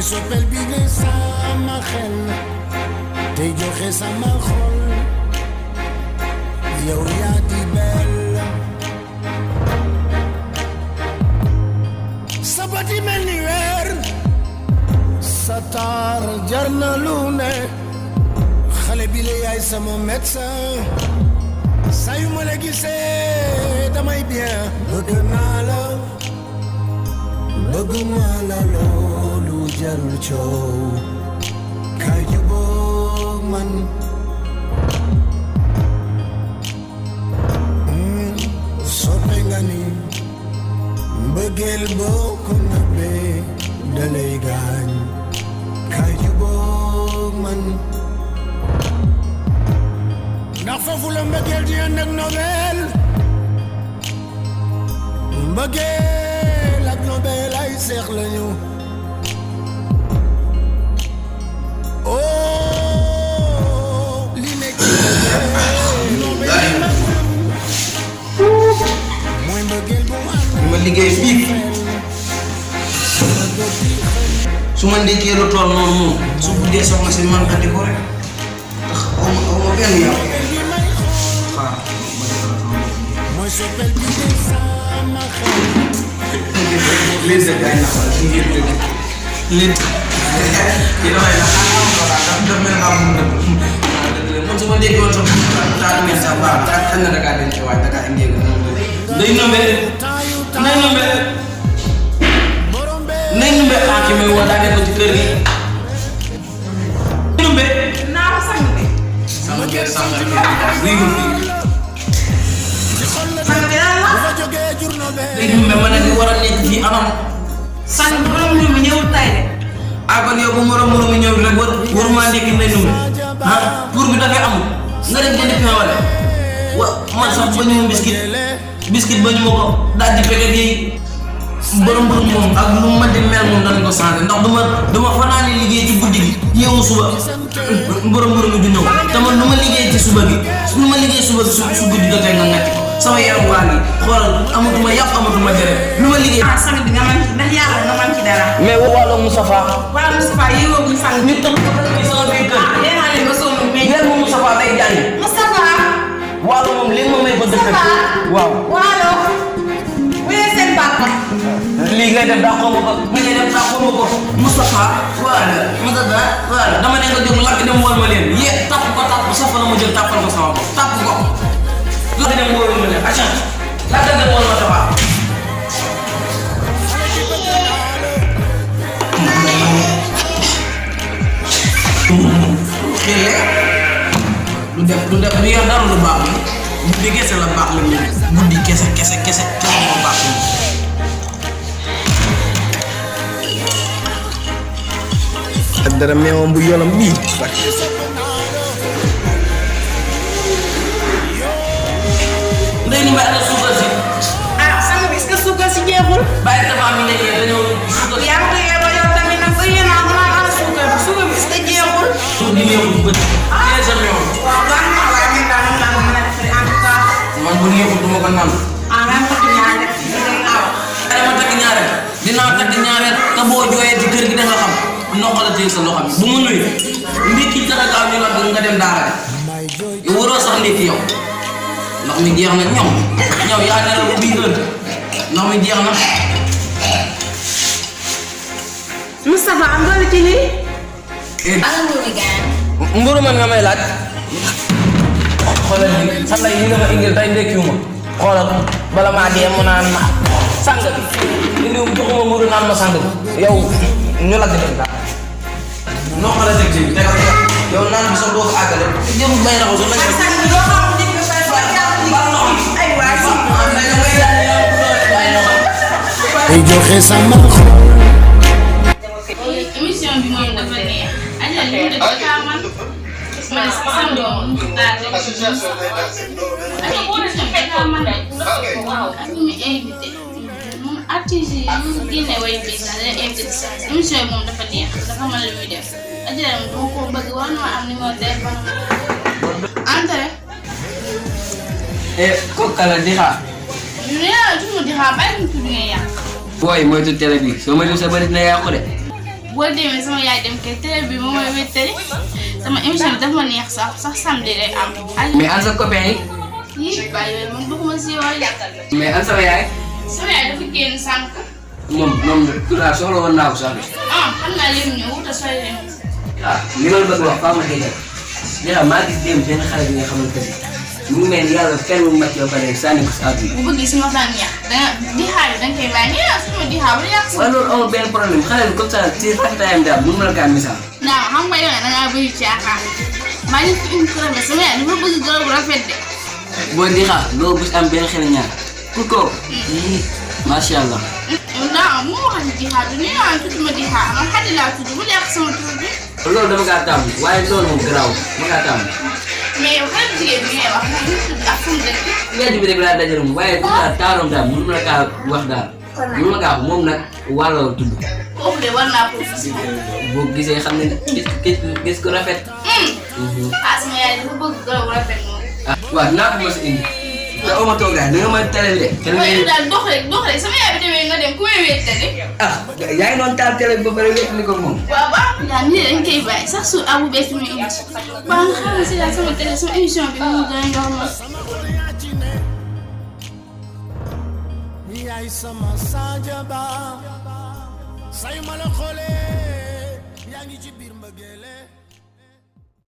mooy soppel bi ne sama xel tey joxe sama xol yow yaa di bel sa bati mel ni weer sa taar jar na lu ne xale bi la yaay sama médecin saa yu ma la gisee damay bien bëgg naa la bëgguma la loolu jarul coow kaay jubóog man soppe nga ni mbëggeel boo ko nëbbee dalay gaañ kaay jubóog man ndax foofu la mbëggeel di ànd ak nobel mbëggeel ak nobel ay seex lañu oh li nekk mooy mbëggeel bu ànd ma liggéey fii su ma ndékkee lu toll noonu moom su guddee soxna si man andi ko rek tax aw ma benn yàlla xaar mooy soppel bi ne sama xel léegi sa gars yi nax la si ngeen dëgg léegi yi damay nax daf mel naa mun dëgg man su ma ndékkee woon sax taatu ngeen sax baax taat na Dakar dañ ci waaj Dakar indi day nombe nay nombe nay nombe xaar ki may woo daa nekk ci kër gi nombe naa sang bi sama biir sama biir buy gu fii sang bi lan la léegi nombe ma ne di war a nekk fii anam sang bi borom ñu ñëwul tay de ah kon yow bu moroom ñëw rek war maa ndekki nay nombe ah pour bi dafay amul nga dem jënd fi wala wa man sax ba ñu biscuit ba ñu ma ko daal di fekk gi borom moom ak lu ma di mel moom dañ ko changé ndax duma fanaane liggéey ci guddi gi yeewu suba borom mi du ñëw te man lu ma liggéey ci suba gi lu ma liggéey suba gi su guddi jotee nga ngacc ko sama yaram waa ngi xoolal amatuma yàpp amatuma deret lu ma liggéey sang bi nga man ndax yàlla nga man ci dara mais wàllu Moustapha wala Moustapha yéegoo buñ sang ñu tax ci sama biir kër yéena leen ba sonn mais yéen moom Moustapha day jaay Moustapha wàllu moom li ma may bëgg dëkk waaw waalo wéy seen papa lii ngay def daa xaw ma ko li ngay def daa xaw ma ko Moustapha voilà dama ne nga jóg lakk dem wóor ma leen yee tapp ko safa na ma jël tappal ko sama bopp tapp ko lakk dem wóor ma leen acca lakk dem wóor ma tafa lu def lu yor dara lu baax la guddi kese la baax la guddi kese moo baax la ak dara meewam bu yolam bii ndey ni mbay ana suukar si ah sang bi est-ce que suukar si jeexul bàyyi dafa am ne dañoo suukar yaa ngi koy yeboo yow tamit nag ba yéen a xanaa ana suukar bi est-ce que jeexul di neexul bët yéen sa meewam waaw baax na waaye ñun daal moom laa ko mën a defaree en tout cas man bu neexul duma ko naan ah maa ngi ko ñaar rek dama takk ñaareel dinaa takk ñaareel te boo jooyee ci kër gi da nga xam noqala tey sa loxo bi bu ma nuyu ndékki dara gaaw ñu la nga dem daara yow waroo sax ndékki yow ndox mi jeex na ñoom yaa nelaw bu bii heure ndox mi jeex na Moustapha am doole ci lii mburu man nga may laaj xoolal bi sa lay yi nga ma indil tey ndékkiwuma xoolal bala maa dee mu naan ma sang bi indiwum joxuma mburu naan ma sang bi yow ñu la dem daal noo ko la teg ci tegal yow naan bi sax doo ko àggale jëm bay na ko su lañ sang bi doo xam nit nga fay fay ay waay tey joxe sama xol émission bi moom dafa neex Adja li mu def dafa man ma ne sama doom daal rek Adja boo def dafa man waaw ak ñu mu invité moom artiste yi ñu génne way bi sax da invité émission bi moom dafa neex dafa mën li muy def Adja dama ko bëgg war na am numéro téléphone entré kooku kala di xaar ñu ne tudd di xaar bàyyi mu tudd ngay yàq booy moytu télé bi soo moytu sa bëri dina yàqu de boo demee sama yaay dem kay télé bi moom mooy wéttali sama émission bi dafa ma neex sax samedi lay am. mais an sa copain yi. yii bàyyi yooyu man bëgguma si yooyu. mais an sama yaay. sama yaay dafa génn sànq. moom Kura soxla woon naa ko sax de. xam naa leen ñëw te sooy leen. li ma la bëgg wax faa ma déggal déjà maa gis démb benn xale bi nga xamante ni mu ngi mel ni yàlla kenn mu màcc ba pare sànni ko si àdduna. bu bëggee sama fan ñax di xaar da nga koy bàyyi nee naa sama di xaar ba yàq si. waaye loolu amul benn problème xale bi comme ça ci rafetaayam daal mun ma la kaa misaal. naa xam nga yow da ngaa bëri caaxaan maa ngi fi une problème sama yaay dafa bëgg garab bu rafet de. boo di xaar loolu bu si am benn xel ñaar pour ko. macha allah. naa moo wax ni di xaar du nee naa tudd ma di xaar man xaddi laa tudd bu yàq sama tur bi. loolu dama kaa tàmm waaye loolu moom garaaw ma kaa tàmm. mais yow xale bu jigéen bi ngay wax moom ñu tudd ak fu mu dëkk. mbedd bi rek laa dajale moom waaye Kura taaram daal mënu ma la kaa wax daal. mënu ma kaa wax moom nag wàlloo tudd. kooku de war naa ko gis. boo gisee xam ne gis ko rafet. sama yaay dafa bëgg garab bu rafet moom. waaw dinaa ko mos a indi. te oo ma toogaay da nga ma télé de. mooy daal dox rek sama yaay bi demee nga dem ku may wéttali. yaa ngi doon taal télé bi ba pare wéttali ko moom. waaw daal nii dañ koy bàyyi sax su abu bees mi indi. waaw nga xam ne si daal sama télé sama émission bi mu gën a ndox ma. yaay sama Sandiaba say ma la xoolee yaa ngi ci biir mbëggeel